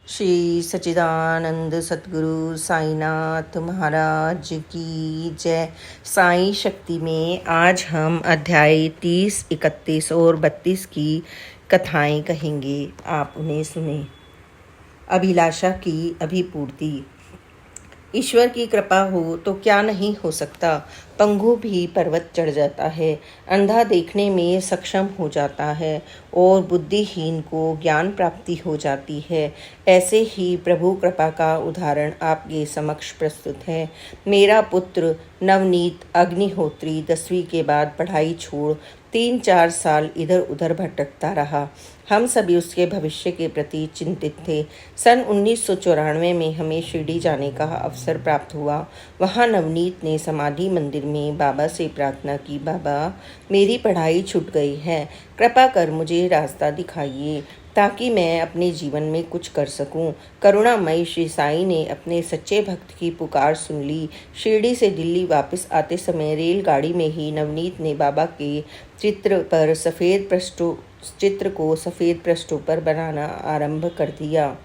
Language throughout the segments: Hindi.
श्री सच्चिदानंद सतगुरु साईनाथ महाराज की जय। साई शक्ति में आज हम अध्याय 30, 31 और 32 की कथाएं कहेंगे। आप उन्हें सुने। अभिलाषा की अभिपूर्ति। ईश्वर की कृपा हो तो क्या नहीं हो सकता। पंगु भी पर्वत चढ़ जाता है, अंधा देखने में सक्षम हो जाता है और बुद्धिहीन को ज्ञान प्राप्ति हो जाती है। ऐसे ही प्रभु कृपा का उदाहरण आपके समक्ष प्रस्तुत है। मेरा पुत्र नवनीत अग्निहोत्री 10वीं के बाद पढ़ाई छोड़ 3-4 साल इधर उधर भटकता रहा। हम सभी उसके भविष्य के प्रति चिंतित थे। सन 1994 में हमें शिरडी जाने का अवसर प्राप्त हुआ। वहाँ नवनीत ने समाधि मंदिर में बाबा से प्रार्थना की, बाबा मेरी पढ़ाई छूट गई है, कृपा कर मुझे रास्ता दिखाइए ताकि मैं अपने जीवन में कुछ कर सकूं। करुणामयी श्री साई ने अपने सच्चे भक्त की पुकार सुन ली। शिरडी से दिल्ली वापस आते समय रेलगाड़ी में ही नवनीत ने बाबा के चित्र को सफ़ेद पृष्ठों पर बनाना आरंभ कर दिया।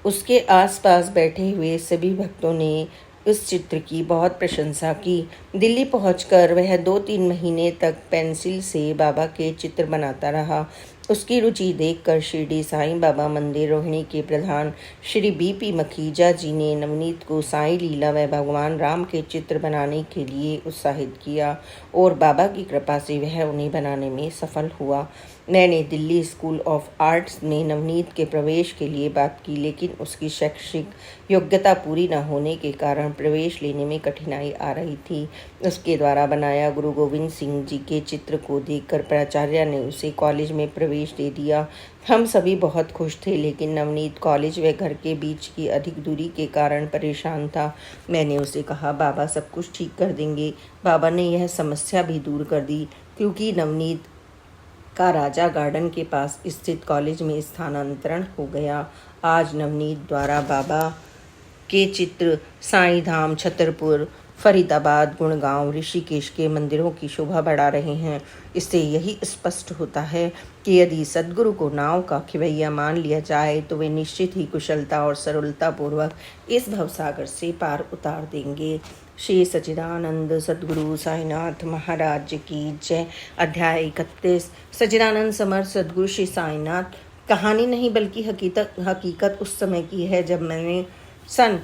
उसके आसपास बैठे हुए सभी भक्तों ने उस चित्र की बहुत प्रशंसा की। दिल्ली पहुंचकर वह 2-3 महीने तक पेंसिल से बाबा के चित्र बनाता रहा। उसकी रुचि देखकर शिरडी साईं बाबा मंदिर रोहिणी के प्रधान श्री बीपी मखीजा जी ने नवनीत को साईं लीला व भगवान राम के चित्र बनाने के लिए उत्साहित किया और बाबा की कृपा से वह उन्हें बनाने में सफल हुआ। मैंने दिल्ली स्कूल ऑफ आर्ट्स में नवनीत के प्रवेश के लिए बात की, लेकिन उसकी शैक्षिक योग्यता पूरी न होने के कारण प्रवेश लेने में कठिनाई आ रही थी। उसके द्वारा बनाया गुरु गोविंद सिंह जी के चित्र को देखकर प्राचार्य ने उसे कॉलेज में प्रवेश दे दिया। हम सभी बहुत खुश थे, लेकिन नवनीत कॉलेज व घर के बीच की अधिक दूरी के कारण परेशान था। मैंने उसे कहा, बाबा सब कुछ ठीक कर देंगे। बाबा ने यह समस्या भी दूर कर दी, क्योंकि नवनीत का राजा गार्डन के पास स्थित कॉलेज में स्थानांतरण हो गया। आज नवनीत द्वारा बाबा के चित्र साईं धाम, छतरपुर, फरीदाबाद, गुड़गांव, ऋषिकेश के मंदिरों की शोभा बढ़ा रहे हैं। इससे यही स्पष्ट होता है कि यदि सद्गुरु को नाव का खिवैया मान लिया जाए तो वे निश्चित ही कुशलता और सरलता पूर्वक इस भवसागर से पार उतार देंगे। श्री सच्चिदानंद सद्गुरु साईनाथ महाराज की जय। अध्याय 31। सच्चिदानंद समर्थ सद्गुरु श्री साईनाथ कहानी नहीं बल्कि हकीकत उस समय की है जब मैंने सन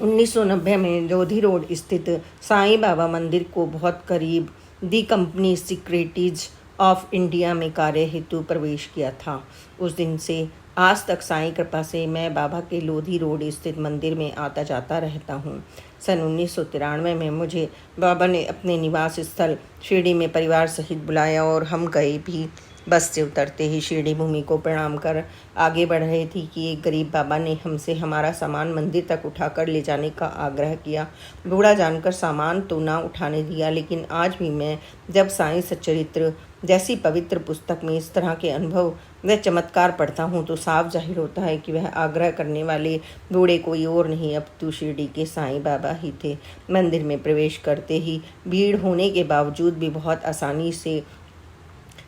1990 में लोधी रोड स्थित साईं बाबा मंदिर को बहुत करीब दी कंपनी सिक्रेटरीज ऑफ इंडिया में कार्य हेतु प्रवेश किया था। उस दिन से आज तक साईं कृपा से मैं बाबा के लोधी रोड स्थित मंदिर में आता जाता रहता हूँ। सन 1993 में मुझे बाबा ने अपने निवास स्थल शिरडी में परिवार सहित बुलाया और हम गए भी। बस से उतरते ही शिरडी भूमि को प्रणाम कर आगे बढ़ रहे थे कि एक गरीब बाबा ने हमसे हमारा सामान मंदिर तक उठाकर ले जाने का आग्रह किया। बूढ़ा जानकर सामान तो ना उठाने दिया, लेकिन आज भी मैं जब साईं सच्चरित्र जैसी पवित्र पुस्तक में इस तरह के अनुभव व चमत्कार पढ़ता हूँ तो साफ जाहिर होता है कि वह आग्रह करने वाले बूढ़े कोई और नहीं अपितु शिरडी के साईं बाबा ही थे। मंदिर में प्रवेश करते ही भीड़ होने के बावजूद भी बहुत आसानी से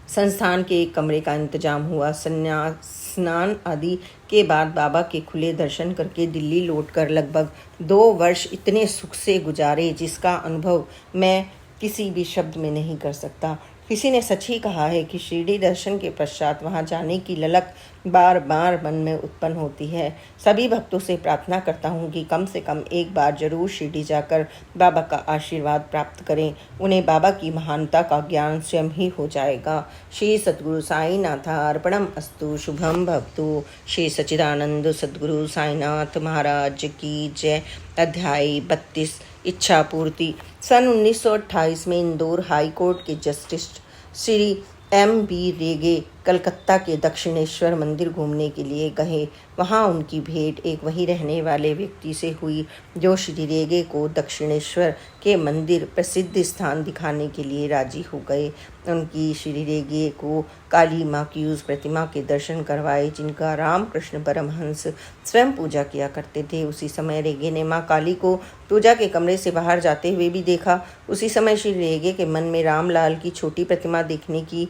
संस्थान के एक कमरे का इंतजाम हुआ। स्नान आदि के बाद बाबा के खुले दर्शन करके दिल्ली लौटकर लगभग 2 वर्ष इतने सुख से गुजारे जिसका अनुभव मैं किसी भी शब्द में नहीं कर सकता। किसी ने सच ही कहा है कि शिरडी दर्शन के पश्चात वहां जाने की ललक बार बार मन में उत्पन्न होती है। सभी भक्तों से प्रार्थना करता हूं कि कम से कम एक बार जरूर शिरडी जाकर बाबा का आशीर्वाद प्राप्त करें। उन्हें बाबा की महानता का ज्ञान स्वयं ही हो जाएगा। श्री सद्गुरु साईनाथ अर्पणम अस्तु। शुभम भवतु। श्री सच्चिदानंद सद्गुरु साईनाथ महाराज की जय। अध्याय 32। इच्छा पूर्ति। सन 1928 में इंदौर हाई कोर्ट के जस्टिस श्री M.B. रेगे कलकत्ता के दक्षिणेश्वर मंदिर घूमने के लिए गए। वहां उनकी भेंट एक वहीं रहने वाले व्यक्ति से हुई जो श्री रेगे को दक्षिणेश्वर के मंदिर प्रसिद्ध स्थान दिखाने के लिए राजी हो गए। उनकी श्री रेगे को काली माँ की उस प्रतिमा के दर्शन करवाए जिनका रामकृष्ण परमहंस स्वयं पूजा किया करते थे। उसी समय रेगे ने माँ काली को पूजा के कमरे से बाहर जाते हुए भी देखा। उसी समय श्री रेगे के मन में रामलाल की छोटी प्रतिमा देखने की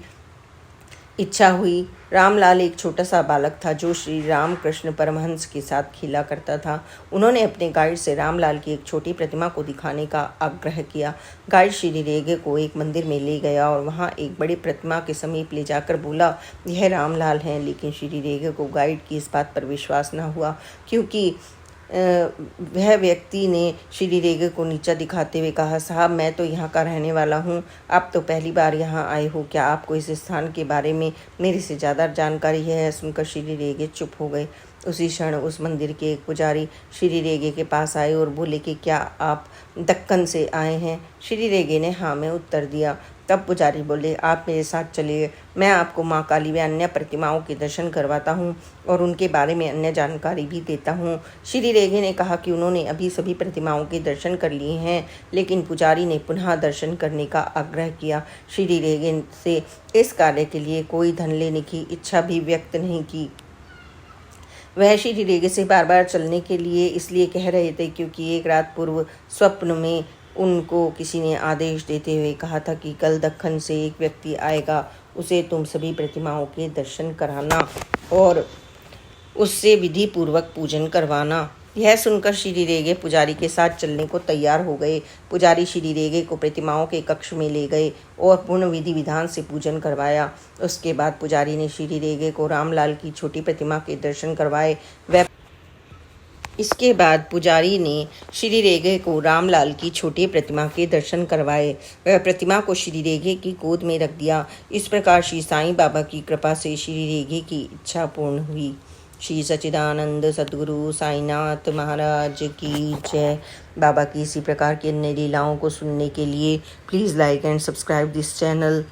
इच्छा हुई। रामलाल एक छोटा सा बालक था जो श्री रामकृष्ण परमहंस के साथ खेला करता था। उन्होंने अपने गाइड से रामलाल की एक छोटी प्रतिमा को दिखाने का आग्रह किया। गाइड श्री रेगे को एक मंदिर में ले गया और वहाँ एक बड़ी प्रतिमा के समीप ले जाकर बोला, यह रामलाल हैं। लेकिन श्री रेगे को गाइड की इस बात पर विश्वास न हुआ, क्योंकि वह व्यक्ति ने श्री रेगे को नीचा दिखाते हुए कहा, साहब मैं तो यहाँ का रहने वाला हूँ, आप तो पहली बार यहाँ आए हो, क्या आपको इस स्थान के बारे में मेरे से ज़्यादा जानकारी है? सुनकर श्री रेगे चुप हो गए। उसी क्षण उस मंदिर के एक पुजारी श्री रेगे के पास आए और बोले कि क्या आप दक्कन से आए हैं? श्री रेगे ने हाँ में उत्तर दिया। तब पुजारी बोले, आप मेरे साथ चलिए, मैं आपको माँ काली व अन्य प्रतिमाओं के दर्शन करवाता हूँ और उनके बारे में अन्य जानकारी भी देता हूँ। श्री रेगे ने कहा कि उन्होंने अभी सभी प्रतिमाओं के दर्शन कर लिए हैं, लेकिन पुजारी ने पुनः दर्शन करने का आग्रह किया। श्री रेगे से इस कार्य के लिए कोई धन लेने की इच्छा भी व्यक्त नहीं की। वह श्री रेगे से बार बार चलने के लिए इसलिए कह रहे थे क्योंकि एक रात पूर्व स्वप्न में उनको किसी ने आदेश देते हुए कहा था कि कल दक्कन से एक व्यक्ति आएगा, उसे तुम सभी प्रतिमाओं के दर्शन कराना और उससे विधि पूर्वक पूजन करवाना। यह सुनकर श्री रेगे पुजारी के साथ चलने को तैयार हो गए। पुजारी श्री रेगे को प्रतिमाओं के कक्ष में ले गए और पूर्ण विधि विधान से पूजन करवाया। उसके बाद पुजारी ने श्री रेगे को रामलाल की छोटी प्रतिमा के दर्शन करवाए। इसके बाद पुजारी ने श्री रेगे को रामलाल की छोटी प्रतिमा के दर्शन करवाए। वह प्रतिमा को श्री रेगे की गोद में रख दिया। इस प्रकार श्री साईं बाबा की कृपा से श्री रेगे की इच्छा पूर्ण हुई। श्री सच्चिदानंद सद्गुरु साईनाथ महाराज की जय। बाबा की इसी प्रकार की अन्य लीलाओं को सुनने के लिए please like and subscribe this channel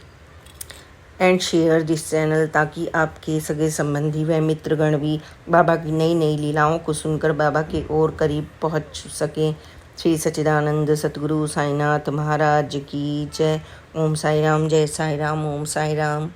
and share this channel, ताकि आपके सगे संबंधी व मित्रगण भी बाबा की नई नई लीलाओं को सुनकर बाबा के और करीब पहुंच सकें। श्री सच्चिदानंद सद्गुरु साईनाथ महाराज की जय। ओम साई राम, जय साई राम, ओम साई राम।